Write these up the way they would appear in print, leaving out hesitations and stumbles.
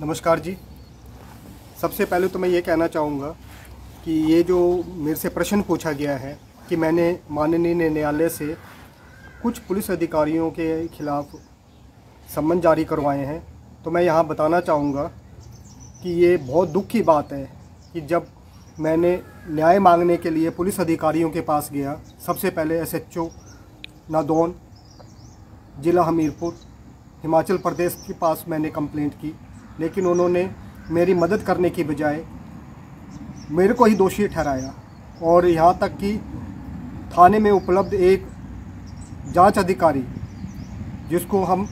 नमस्कार जी। सबसे पहले तो मैं ये कहना चाहूँगा कि ये जो मेरे से प्रश्न पूछा गया है कि मैंने माननीय न्यायालय से कुछ पुलिस अधिकारियों के खिलाफ़ सम्मन जारी करवाए हैं, तो मैं यहाँ बताना चाहूँगा कि ये बहुत दुख की बात है कि जब मैंने न्याय मांगने के लिए पुलिस अधिकारियों के पास गया, सबसे पहले SHO नादौन ज़िला हमीरपुर हिमाचल प्रदेश के पास मैंने कंप्लेंट की, लेकिन उन्होंने मेरी मदद करने की बजाय मेरे को ही दोषी ठहराया और यहाँ तक कि थाने में उपलब्ध एक जांच अधिकारी, जिसको हम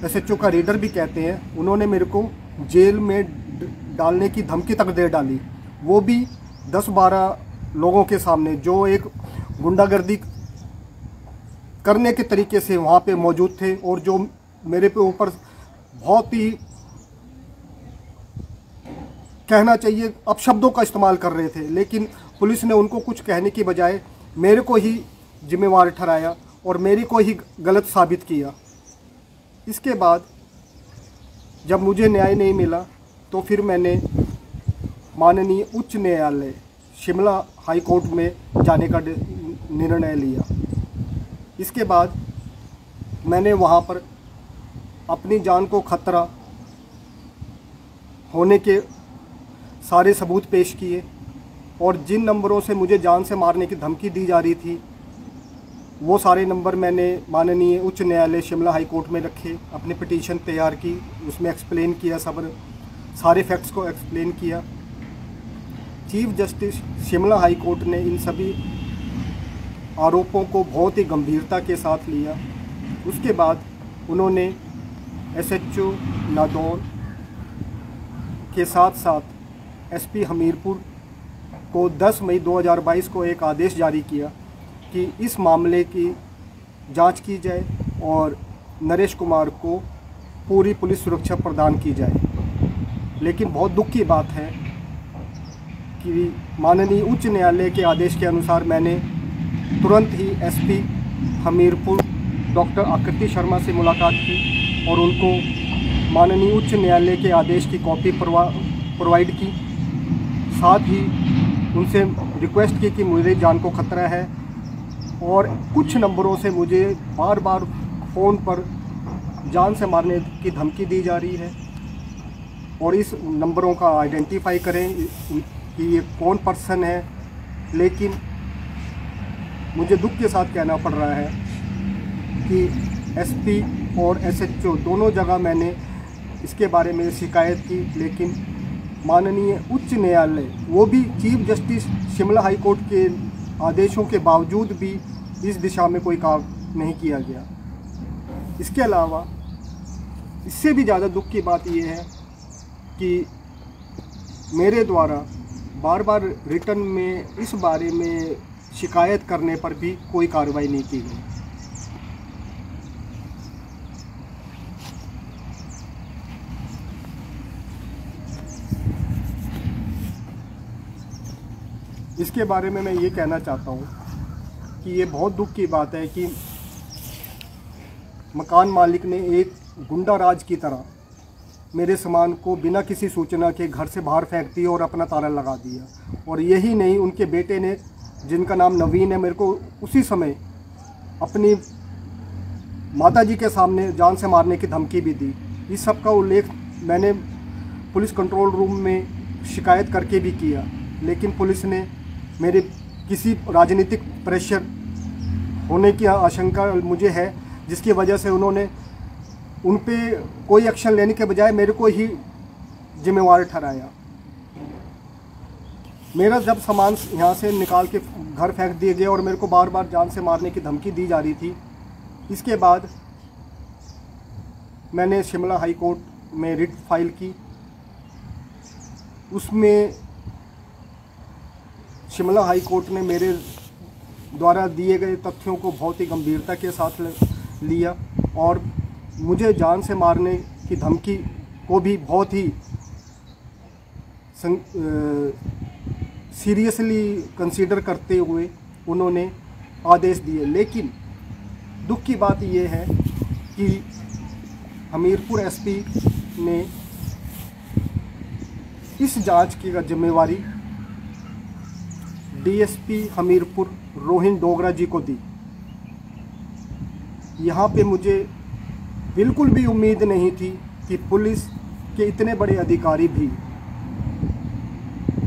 SHO का रीडर भी कहते हैं, उन्होंने मेरे को जेल में डालने की धमकी तक दे डाली, वो भी 10-12 लोगों के सामने जो एक गुंडागर्दी करने के तरीके से वहाँ पे मौजूद थे और जो मेरे पे ऊपर बहुत ही कहना चाहिए अपशब्दों का इस्तेमाल कर रहे थे। लेकिन पुलिस ने उनको कुछ कहने की बजाय मेरे को ही जिम्मेवार ठहराया और मेरे को ही गलत साबित किया। इसके बाद जब मुझे न्याय नहीं मिला तो फिर मैंने माननीय उच्च न्यायालय शिमला हाई कोर्ट में जाने का निर्णय लिया। इसके बाद मैंने वहाँ पर अपनी जान को खतरा होने के सारे सबूत पेश किए और जिन नंबरों से मुझे जान से मारने की धमकी दी जा रही थी, वो सारे नंबर मैंने माननीय उच्च न्यायालय शिमला हाई कोर्ट में रखे, अपनी पिटीशन तैयार की, उसमें एक्सप्लेन किया, सारे फैक्ट्स को एक्सप्लेन किया। Chief justice Shimla high court ने इन सभी आरोपों को बहुत ही गंभीरता के साथ लिया। उसके बाद उन्होंने SHO नादौन के साथ साथ SP हमीरपुर को 10 मई 2022 को एक आदेश जारी किया कि इस मामले की जांच की जाए और नरेश कुमार को पूरी पुलिस सुरक्षा प्रदान की जाए। लेकिन बहुत दुख की बात है कि माननीय उच्च न्यायालय के आदेश के अनुसार मैंने तुरंत ही SP हमीरपुर डॉक्टर आकृति शर्मा से मुलाकात की और उनको माननीय उच्च न्यायालय के आदेश की कॉपी प्रोवाइड की। साथ ही उनसे रिक्वेस्ट की कि मुझे जान को खतरा है और कुछ नंबरों से मुझे बार बार फ़ोन पर जान से मारने की धमकी दी जा रही है और इस नंबरों का आइडेंटिफाई करें कि ये कौन पर्सन है। लेकिन मुझे दुख के साथ कहना पड़ रहा है कि SP और SHO दोनों जगह मैंने इसके बारे में शिकायत की, लेकिन माननीय उच्च न्यायालय, वो भी chief justice Shimla high court के आदेशों के बावजूद भी इस दिशा में कोई काम नहीं किया गया। इसके अलावा इससे भी ज़्यादा दुख की बात ये है कि मेरे द्वारा बार बार रिटर्न में इस बारे में शिकायत करने पर भी कोई कार्रवाई नहीं की गई। इसके बारे में मैं ये कहना चाहता हूँ कि ये बहुत दुख की बात है कि मकान मालिक ने एक गुंडा राज की तरह मेरे सामान को बिना किसी सूचना के घर से बाहर फेंक दिया और अपना ताला लगा दिया। और यही नहीं, उनके बेटे ने, जिनका नाम नवीन है, मेरे को उसी समय अपनी माताजी के सामने जान से मारने की धमकी भी दी। इस सब का उल्लेख मैंने पुलिस कंट्रोल रूम में शिकायत करके भी किया, लेकिन पुलिस ने मेरे किसी राजनीतिक प्रेशर होने की आशंका मुझे है, जिसकी वजह से उन्होंने उन पे कोई एक्शन लेने के बजाय मेरे को ही जिम्मेवार ठहराया। मेरा जब सामान यहाँ से निकाल के घर फेंक दिए गए और मेरे को बार बार जान से मारने की धमकी दी जा रही थी, इसके बाद मैंने शिमला हाई कोर्ट में रिट फाइल की। उसमें शिमला हाई कोर्ट ने मेरे द्वारा दिए गए तथ्यों को बहुत ही गंभीरता के साथ लिया और मुझे जान से मारने की धमकी को भी बहुत ही सीरियसली कंसीडर करते हुए उन्होंने आदेश दिए। लेकिन दुख की बात यह है कि हमीरपुर SP ने इस जांच की जिम्मेवारी डीएसपी हमीरपुर रोहिन डोगरा जी को दी। यहाँ पे मुझे बिल्कुल भी उम्मीद नहीं थी कि पुलिस के इतने बड़े अधिकारी भी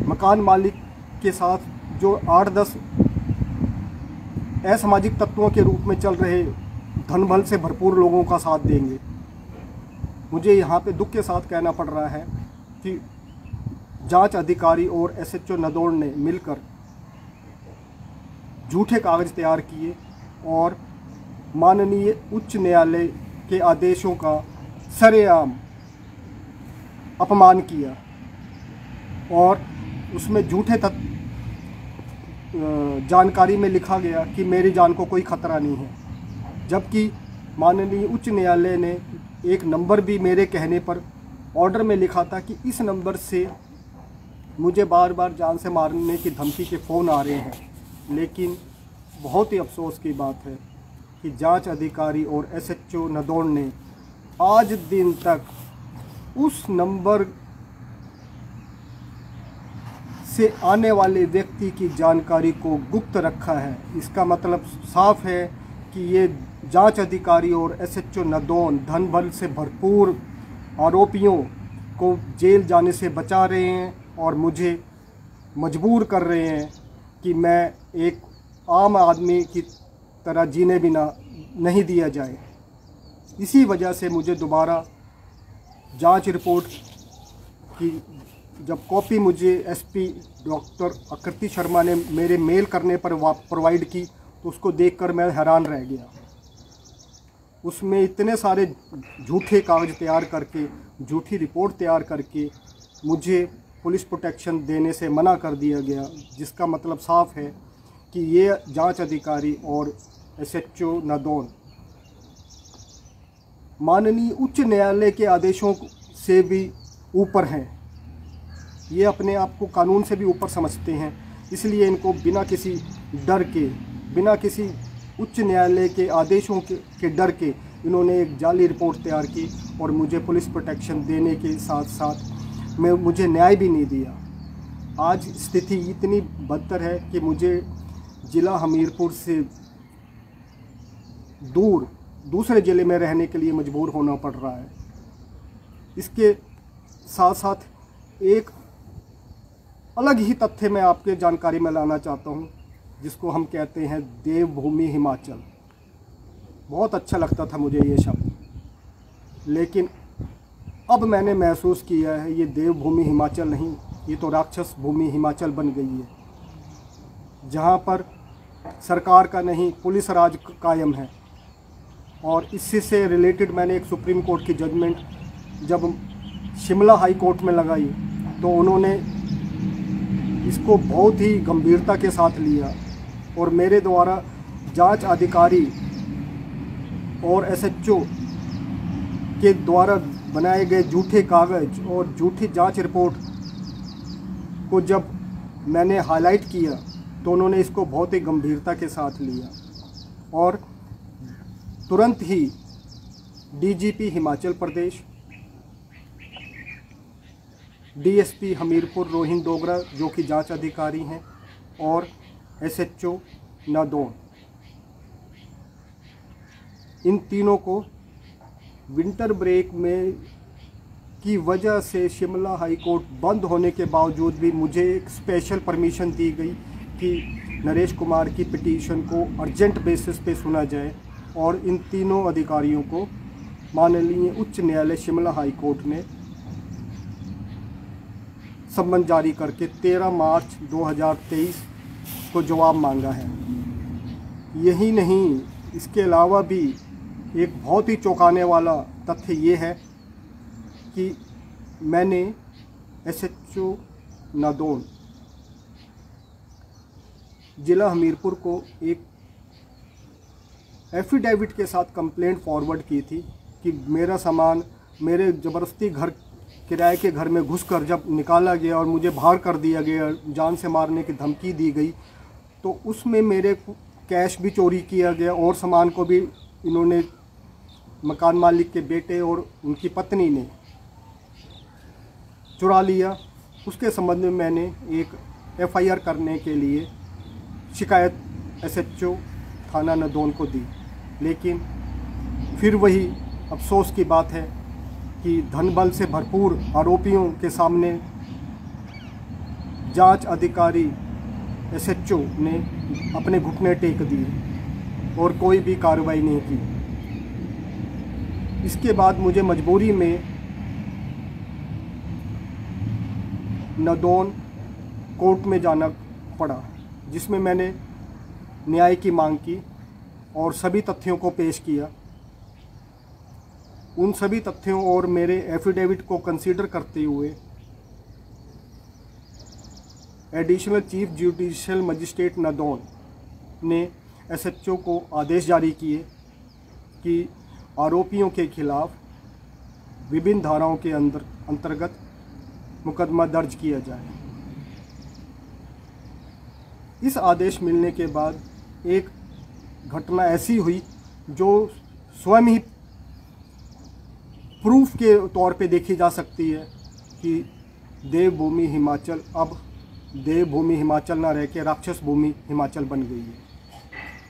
मकान मालिक के साथ जो 8-10 असामाजिक तत्वों के रूप में चल रहे धन बल से भरपूर लोगों का साथ देंगे। मुझे यहाँ पे दुख के साथ कहना पड़ रहा है कि जांच अधिकारी और एसएचओ नदौड़ ने मिलकर झूठे कागज तैयार किए और माननीय उच्च न्यायालय के आदेशों का सरेआम अपमान किया और उसमें झूठे जानकारी में लिखा गया कि मेरी जान को कोई खतरा नहीं है, जबकि माननीय उच्च न्यायालय ने एक नंबर भी मेरे कहने पर ऑर्डर में लिखा था कि इस नंबर से मुझे बार बार जान से मारने की धमकी के फ़ोन आ रहे हैं। लेकिन बहुत ही अफसोस की बात है कि जांच अधिकारी और एसएचओ नदौड़ ने आज दिन तक उस नंबर से आने वाले व्यक्ति की जानकारी को गुप्त रखा है। इसका मतलब साफ है कि ये जांच अधिकारी और एसएचओ नदौड़ धन बल से भरपूर आरोपियों को जेल जाने से बचा रहे हैं और मुझे मजबूर कर रहे हैं कि मैं एक आम आदमी की तरह जीने बिना नहीं दिया जाए। इसी वजह से मुझे दोबारा जांच रिपोर्ट की जब कॉपी मुझे एसपी डॉक्टर आकृति शर्मा ने मेरे मेल करने पर प्रोवाइड की तो उसको देखकर मैं हैरान रह गया। उसमें इतने सारे झूठे कागज तैयार करके, झूठी रिपोर्ट तैयार करके मुझे पुलिस प्रोटेक्शन देने से मना कर दिया गया, जिसका मतलब साफ है कि ये जांच अधिकारी और एसएचओ नदौड़ माननीय उच्च न्यायालय के आदेशों से भी ऊपर हैं। ये अपने आप को कानून से भी ऊपर समझते हैं, इसलिए इनको बिना किसी डर के, बिना किसी उच्च न्यायालय के आदेशों के डर के इन्होंने एक जाली रिपोर्ट तैयार की और मुझे पुलिस प्रोटेक्शन देने के साथ साथ मुझे न्याय भी नहीं दिया। आज स्थिति इतनी बदतर है कि मुझे ज़िला हमीरपुर से दूर दूसरे ज़िले में रहने के लिए मजबूर होना पड़ रहा है। इसके साथ साथ एक अलग ही तथ्य मैं आपके जानकारी में लाना चाहता हूं, जिसको हम कहते हैं देवभूमि हिमाचल। बहुत अच्छा लगता था मुझे ये शब्द, लेकिन अब मैंने महसूस किया है ये देवभूमि हिमाचल नहीं, ये तो राक्षस भूमि हिमाचल बन गई है, जहां पर सरकार का नहीं पुलिस राज कायम है। और इसी से रिलेटेड मैंने एक सुप्रीम कोर्ट की जजमेंट जब शिमला हाई कोर्ट में लगाई तो उन्होंने इसको बहुत ही गंभीरता के साथ लिया और मेरे द्वारा जांच अधिकारी और एसएचओ के द्वारा बनाए गए झूठे कागज और झूठी जांच रिपोर्ट को जब मैंने हाईलाइट किया तो उन्होंने इसको बहुत ही गंभीरता के साथ लिया और तुरंत ही डीजीपी हिमाचल प्रदेश, डीएसपी हमीरपुर रोहिन डोगरा जो कि जांच अधिकारी हैं और एसएचओ नदौड़, इन तीनों को विंटर ब्रेक में की वजह से शिमला हाई कोर्ट बंद होने के बावजूद भी मुझे एक स्पेशल परमिशन दी गई कि नरेश कुमार की पिटीशन को अर्जेंट बेसिस पे सुना जाए और इन तीनों अधिकारियों को माननीय उच्च न्यायालय शिमला हाई कोर्ट ने सम्मन जारी करके 13 मार्च 2023 को जवाब मांगा है। यही नहीं, इसके अलावा भी एक बहुत ही चौंकाने वाला तथ्य ये है कि मैंने एसएचओ नदौड़ ज़िला हमीरपुर को एक एफिडेविट के साथ कंप्लेंट फॉरवर्ड की थी कि मेरा सामान मेरे ज़बरदस्ती घर किराए के घर में घुसकर जब निकाला गया और मुझे बाहर कर दिया गया, जान से मारने की धमकी दी गई, तो उसमें मेरे कैश भी चोरी किया गया और सामान को भी इन्होंने मकान मालिक के बेटे और उनकी पत्नी ने चुरा लिया, उसके संबंध में मैंने एक एफआईआर करने के लिए शिकायत एसएचओ थाना नदौन को दी। लेकिन फिर वही अफसोस की बात है कि धनबल से भरपूर आरोपियों के सामने जांच अधिकारी एसएचओ ने अपने घुटने टेक दिए और कोई भी कार्रवाई नहीं की। इसके बाद मुझे मजबूरी में नदौन कोर्ट में जाना पड़ा, जिसमें मैंने न्याय की मांग की और सभी तथ्यों को पेश किया। उन सभी तथ्यों और मेरे एफिडेविट को कंसीडर करते हुए additional chief judicial magistrate Nadaun ने एसएचओ को आदेश जारी किए कि आरोपियों के खिलाफ विभिन्न धाराओं के अंतर्गत मुकदमा दर्ज किया जाए। इस आदेश मिलने के बाद एक घटना ऐसी हुई जो स्वयं ही प्रूफ के तौर पे देखी जा सकती है कि देवभूमि हिमाचल अब देवभूमि हिमाचल ना रह के राक्षस भूमि हिमाचल बन गई है।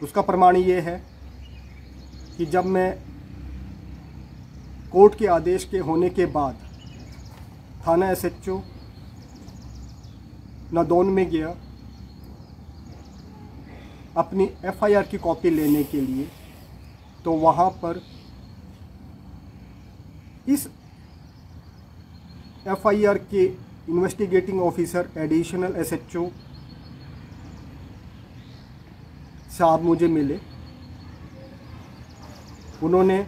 उसका प्रमाण ये है कि जब मैं कोर्ट के आदेश के होने के बाद थाना एसएचओ नदौन में गया अपनी एफआईआर की कॉपी लेने के लिए, तो वहाँ पर इस एफआईआर के इन्वेस्टिगेटिंग ऑफिसर एडिशनल एसएचओ साहब मुझे मिले। उन्होंने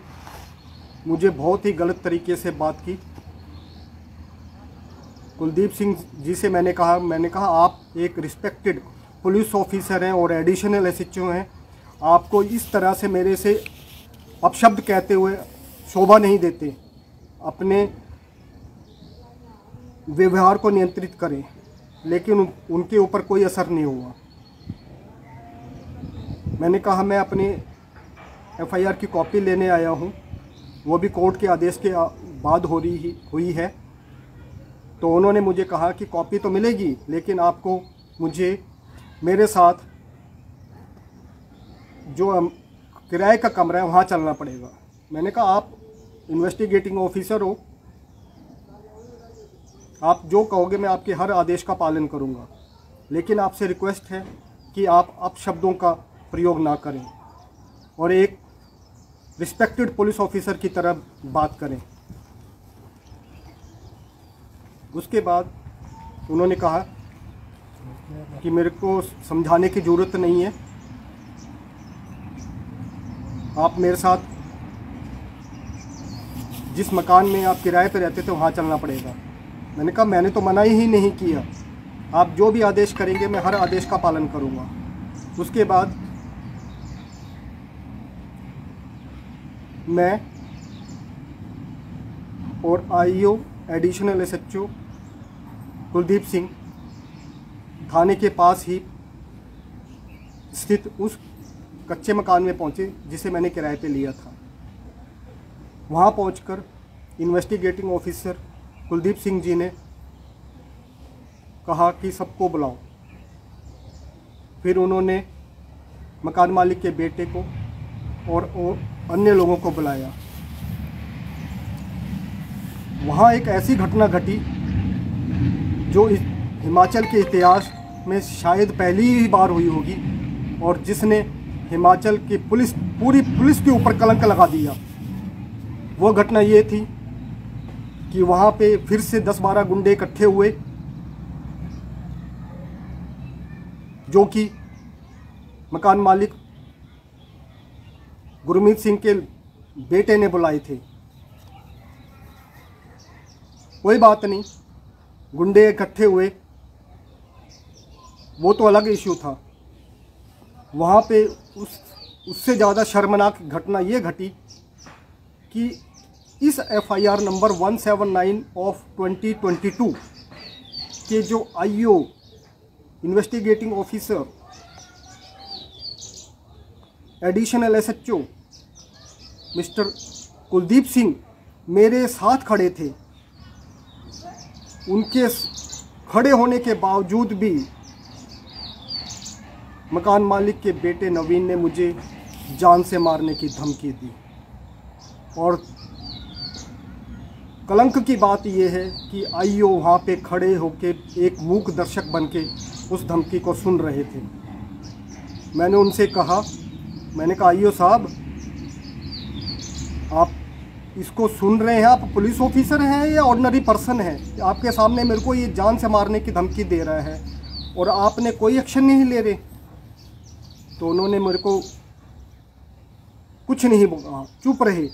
मुझे बहुत ही गलत तरीके से बात की। कुलदीप सिंह जी से मैंने कहा आप एक रिस्पेक्टेड पुलिस ऑफिसर हैं और एडिशनल एसएचओ हैं, आपको इस तरह से मेरे से अपशब्द कहते हुए शोभा नहीं देते, अपने व्यवहार को नियंत्रित करें। लेकिन उनके ऊपर कोई असर नहीं हुआ। मैंने कहा मैं अपनी एफआईआर की कॉपी लेने आया हूं, वो भी कोर्ट के आदेश के बाद हुई है। तो उन्होंने मुझे कहा कि कॉपी तो मिलेगी, लेकिन आपको मुझे मेरे साथ जो किराए का कमरा है वहाँ चलना पड़ेगा। मैंने कहा आप इन्वेस्टिगेटिंग ऑफिसर हो, आप जो कहोगे मैं आपके हर आदेश का पालन करूँगा, लेकिन आपसे रिक्वेस्ट है कि आप अपशब्दों का प्रयोग ना करें और एक रिस्पेक्टेड पुलिस ऑफिसर की तरह बात करें। उसके बाद उन्होंने कहा कि मेरे को समझाने की ज़रूरत नहीं है, आप मेरे साथ जिस मकान में आप किराए पे रहते थे वहाँ चलना पड़ेगा। मैंने कहा मैंने तो मना ही नहीं किया, आप जो भी आदेश करेंगे मैं हर आदेश का पालन करूँगा। उसके बाद मैं और IO additional SHO Kuldeep Singh थाने के पास ही स्थित उस कच्चे मकान में पहुंचे जिसे मैंने किराए पे लिया था। वहां पहुंचकर इन्वेस्टिगेटिंग ऑफिसर कुलदीप सिंह जी ने कहा कि सबको बुलाओ। फिर उन्होंने मकान मालिक के बेटे को और अन्य लोगों को बुलाया। वहाँ एक ऐसी घटना घटी जो इस हिमाचल के इतिहास में शायद पहली ही बार हुई होगी और जिसने हिमाचल की पूरी पुलिस के ऊपर कलंक लगा दिया। वो घटना ये थी कि वहाँ पे फिर से 10-12 गुंडे इकट्ठे हुए जो कि मकान मालिक गुरमीत सिंह के बेटे ने बुलाए थे। कोई बात नहीं, गुंडे इकट्ठे हुए, वो तो अलग इशू था। वहाँ पे उससे ज़्यादा शर्मनाक घटना ये घटी कि इस एफआईआर नंबर 179 ऑफ 2022 के जो IO investigating officer additional SHO mister Kuldeep Singh मेरे साथ खड़े थे। उनके खड़े होने के बावजूद भी मकान मालिक के बेटे नवीन ने मुझे जान से मारने की धमकी दी। और कलंक की बात यह है कि आईओ वहाँ पे खड़े होके एक मूक दर्शक बनके उस धमकी को सुन रहे थे। मैंने उनसे कहा, मैंने कहा आईओ साहब, आप इसको सुन रहे हैं, आप पुलिस ऑफिसर हैं या ऑर्डिनरी पर्सन हैं? आपके सामने मेरे को ये जान से मारने की धमकी दे रहा है और आपने कोई एक्शन नहीं ले रहे। तो उन्होंने मेरे को कुछ नहीं बोला, चुप रहे।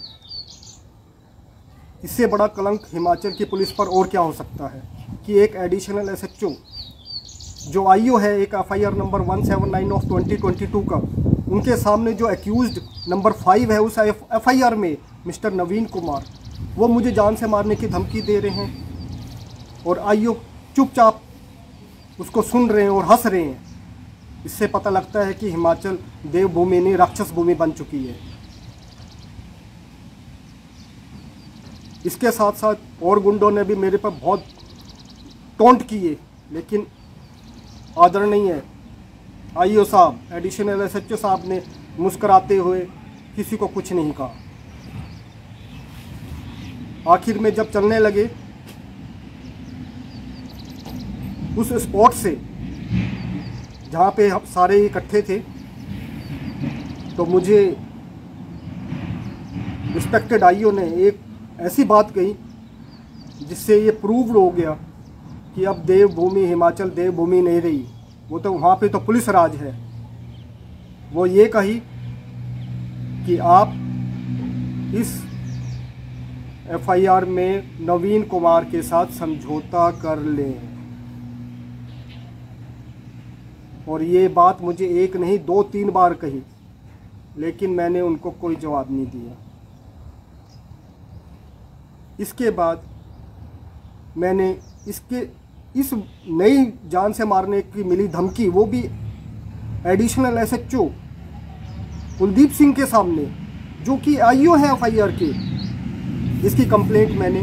इससे बड़ा कलंक हिमाचल की पुलिस पर और क्या हो सकता है कि एक एडिशनल एसएचओ जो आईओ है, एक एफआईआर नंबर 179 ऑफ 2022 का, उनके सामने जो एक्यूज्ड नंबर 5 है उस एफआईआर में मिस्टर नवीन कुमार, वो मुझे जान से मारने की धमकी दे रहे हैं और आईओ चुपचाप उसको सुन रहे हैं और हंस रहे हैं। इससे पता लगता है कि हिमाचल देवभूमि नहीं राक्षस भूमि बन चुकी है। इसके साथ साथ और गुंडों ने भी मेरे पर बहुत टोंट किए, लेकिन आदरणीय आईओ साहब, एडिशनल एसएचओ साहब ने मुस्कुराते हुए किसी को कुछ नहीं कहा। आखिर में जब चलने लगे उस स्पॉट से जहाँ पे हम सारे इकट्ठे थे, तो मुझे रिस्पेक्टेड आईओ ने एक ऐसी बात कही जिससे ये प्रूव हो गया कि अब देवभूमि हिमाचल देवभूमि नहीं रही, वो तो वहाँ पे तो पुलिस राज है। वो ये कही कि आप इस एफआईआर में नवीन कुमार के साथ समझौता कर लें। और ये बात मुझे एक नहीं 2-3 बार कही, लेकिन मैंने उनको कोई जवाब नहीं दिया। इसके बाद मैंने इस नई जान से मारने की मिली धमकी, वो भी एडिशनल एसएचओ कुलदीप सिंह के सामने, जो कि आईओ है एफआईआर के, इसकी कंप्लेंट मैंने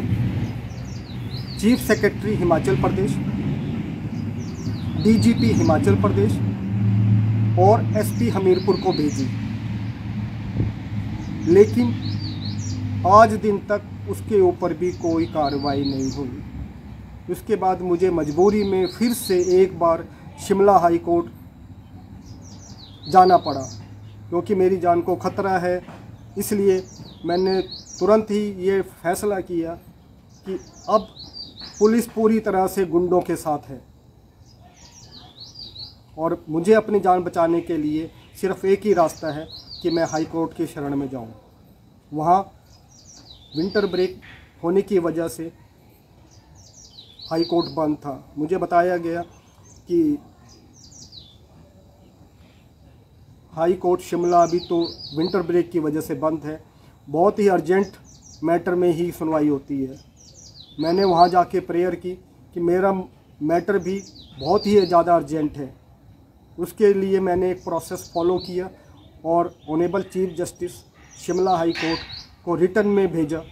chief secretary Himachal Pradesh, DGP Himachal Pradesh और एसपी हमीरपुर को भेजी, लेकिन आज दिन तक उसके ऊपर भी कोई कार्रवाई नहीं हुई। उसके बाद मुझे मजबूरी में फिर से एक बार शिमला हाई कोर्ट जाना पड़ा, क्योंकि मेरी जान को खतरा है। इसलिए मैंने तुरंत ही ये फैसला किया कि अब पुलिस पूरी तरह से गुंडों के साथ है और मुझे अपनी जान बचाने के लिए सिर्फ एक ही रास्ता है कि मैं हाई कोर्ट की शरण में जाऊं। वहाँ विंटर ब्रेक होने की वजह से हाई कोर्ट बंद था। मुझे बताया गया कि हाई कोर्ट शिमला अभी तो विंटर ब्रेक की वजह से बंद है, बहुत ही अर्जेंट मैटर में ही सुनवाई होती है। मैंने वहाँ जाके प्रेयर की कि मेरा मैटर भी बहुत ही ज़्यादा अर्जेंट है। उसके लिए मैंने एक प्रोसेस फॉलो किया और honourable chief justice Shimla high court को रिटर्न में भेजा।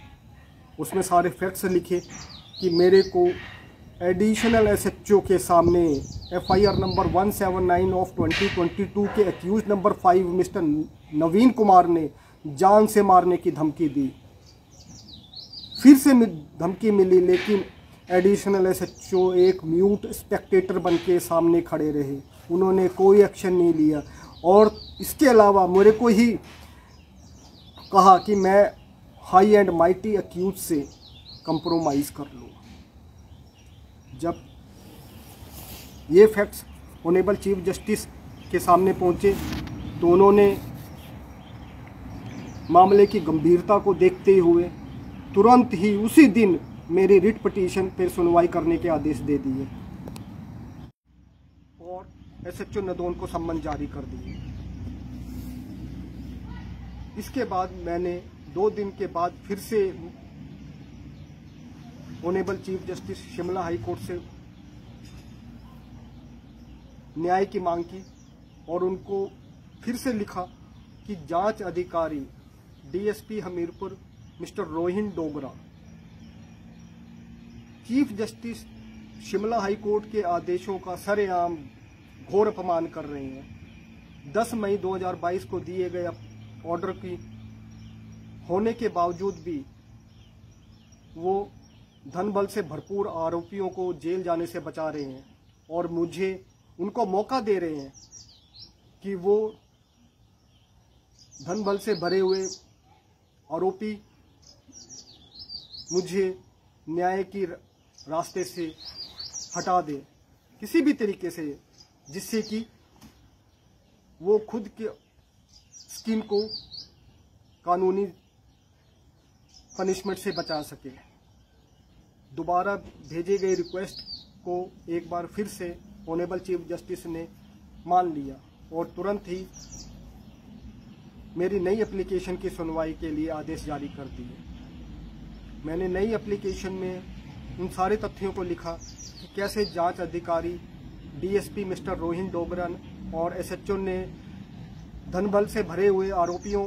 उसमें सारे फैक्ट्स लिखे कि मेरे को एडिशनल एसएचओ के सामने एफआईआर नंबर 179 ऑफ 2022 के एक्यूज नंबर 5 मिस्टर नवीन कुमार ने जान से मारने की धमकी दी। फिर से धमकी मिली, लेकिन एडिशनल एसएचओ एक म्यूट स्पेक्टेटर बन के सामने खड़े रहे, उन्होंने कोई एक्शन नहीं लिया। और इसके अलावा मेरे को ही कहा कि मैं हाई एंड माइटी एक्यूज से कंप्रोमाइज़ कर लूँ। जब ये फैक्ट्स ऑनरेबल चीफ जस्टिस के सामने पहुँचे तो उन्होंने मामले की गंभीरता को देखते हुए तुरंत ही उसी दिन मेरी रिट पिटीशन पर सुनवाई करने के आदेश दे दिए और एसएचओ नदौन को सम्मन जारी कर दिए। इसके बाद मैंने 2 दिन के बाद फिर से honourable chief justice Shimla high court से न्याय की मांग की और उनको फिर से लिखा कि जांच अधिकारी DSP Hamirpur mister Rohin Dogra, chief justice Shimla high court के आदेशों का सरेआम घोर अपमान कर रहे हैं। 10 मई 2022 को दिए गए ऑर्डर की होने के बावजूद भी वो धन बल से भरपूर आरोपियों को जेल जाने से बचा रहे हैं और मुझे उनको मौका दे रहे हैं कि वो धन बल से भरे हुए आरोपी मुझे न्याय की रास्ते से हटा दे किसी भी तरीके से, जिससे कि वो खुद के स्कीम को कानूनी पनिशमेंट से बचा सके। दोबारा भेजे गए रिक्वेस्ट को एक बार फिर से ऑनरेबल चीफ जस्टिस ने मान लिया और तुरंत ही मेरी नई एप्लीकेशन की सुनवाई के लिए आदेश जारी कर दिए। मैंने नई एप्लीकेशन में उन सारे तथ्यों को लिखा कि कैसे जांच अधिकारी डीएसपी मिस्टर रोहिन डोगरा और एसएचओ ने धनबल से भरे हुए आरोपियों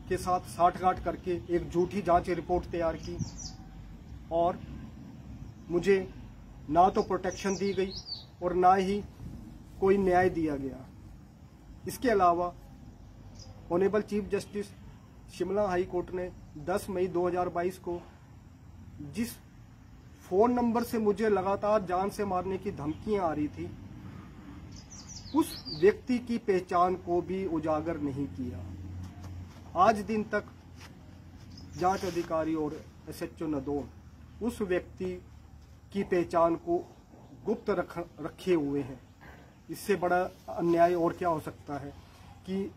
के साथ साठगांठ करके एक झूठी जांच रिपोर्ट तैयार की और मुझे ना तो प्रोटेक्शन दी गई और ना ही कोई न्याय दिया गया। इसके अलावा honourable chief justice Shimla high court ने 10 मई 2022 को जिस फोन नंबर से मुझे लगातार जान से मारने की धमकियां आ रही थी, उस व्यक्ति की पहचान को भी उजागर नहीं किया। आज दिन तक जांच अधिकारी और एसएचओ नदौन उस व्यक्ति की पहचान को गुप्त रखे हुए हैं। इससे बड़ा अन्याय और क्या हो सकता है कि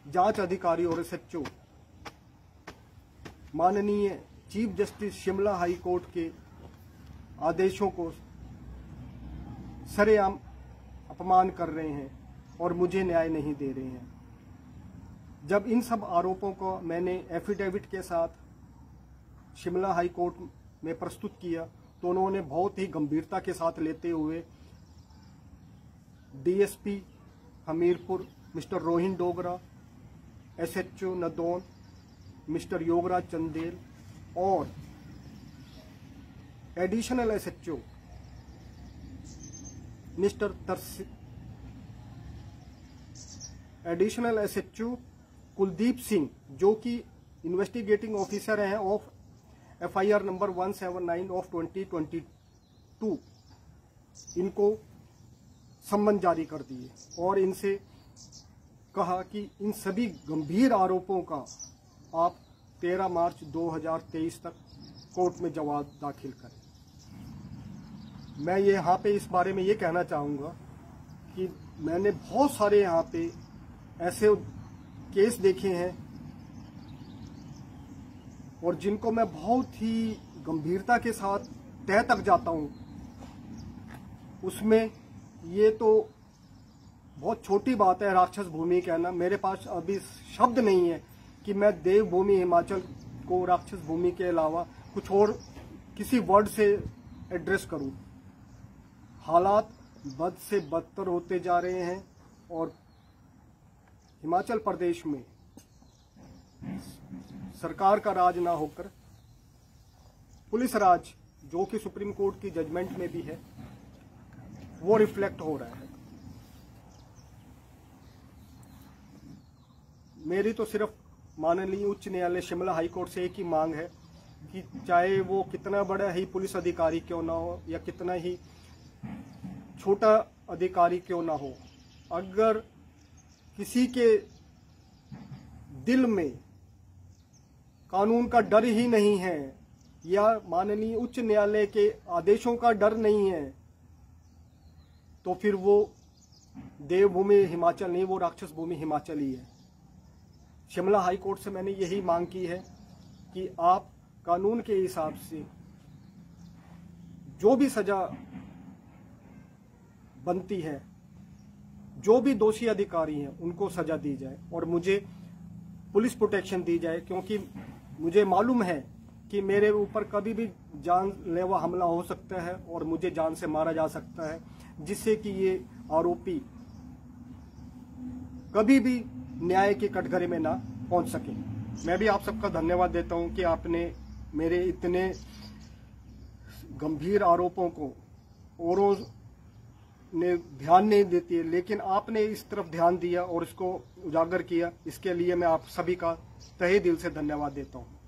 जांच अधिकारी और एसएचओ माननीय chief justice Shimla high court के आदेशों को सरेआम अपमान कर रहे हैं और मुझे न्याय नहीं दे रहे हैं। जब इन सब आरोपों को मैंने एफिडेविट के साथ शिमला हाई कोर्ट में प्रस्तुत किया तो उन्होंने बहुत ही गंभीरता के साथ लेते हुए DSP Hamirpur mister Rohin Dogra, SHO Nadaun mister Yograj Chandel और additional SHO additional SHO Kuldeep Singh, जो कि इन्वेस्टिगेटिंग ऑफिसर हैं ऑफ एफआईआर नंबर 179 ऑफ 2022, इनको सम्मन जारी कर दिए और इनसे कहा कि इन सभी गंभीर आरोपों का आप 13 मार्च 2023 तक कोर्ट में जवाब दाखिल करें। मैं ये यहाँ पे इस बारे में ये कहना चाहूँगा कि मैंने बहुत सारे यहाँ पे ऐसे केस देखे हैं और जिनको मैं बहुत ही गंभीरता के साथ तह तक जाता हूँ। उसमें ये तो बहुत छोटी बात है राक्षस भूमि कहना। मेरे पास अभी शब्द नहीं है कि मैं देवभूमि हिमाचल को राक्षस भूमि के अलावा कुछ और किसी वर्ड से एड्रेस करूं। हालात बद से बदतर होते जा रहे हैं और हिमाचल प्रदेश में सरकार का राज ना होकर पुलिस राज, जो कि सुप्रीम कोर्ट की जजमेंट में भी है, वो रिफ्लेक्ट हो रहा है। मेरी तो सिर्फ माननीय उच्च न्यायालय शिमला हाई कोर्ट से एक ही मांग है कि चाहे वो कितना बड़ा ही पुलिस अधिकारी क्यों ना हो या कितना ही छोटा अधिकारी क्यों ना हो, अगर किसी के दिल में कानून का डर ही नहीं है या माननीय उच्च न्यायालय के आदेशों का डर नहीं है, तो फिर वो देवभूमि हिमाचल नहीं, वो राक्षस भूमि हिमाचल ही है। शिमला हाई कोर्ट से मैंने यही मांग की है कि आप कानून के हिसाब से जो भी सजा बनती है, जो भी दोषी अधिकारी हैं, उनको सजा दी जाए और मुझे पुलिस प्रोटेक्शन दी जाए, क्योंकि मुझे मालूम है कि मेरे ऊपर कभी भी जानलेवा हमला हो सकता है और मुझे जान से मारा जा सकता है, जिससे कि ये आरोपी कभी भी न्याय के कटघरे में ना पहुंच सके। मैं भी आप सबका धन्यवाद देता हूं कि आपने मेरे इतने गंभीर आरोपों को औरों ने ध्यान नहीं देती है, लेकिन आपने इस तरफ ध्यान दिया और इसको उजागर किया। इसके लिए मैं आप सभी का तहे दिल से धन्यवाद देता हूँ।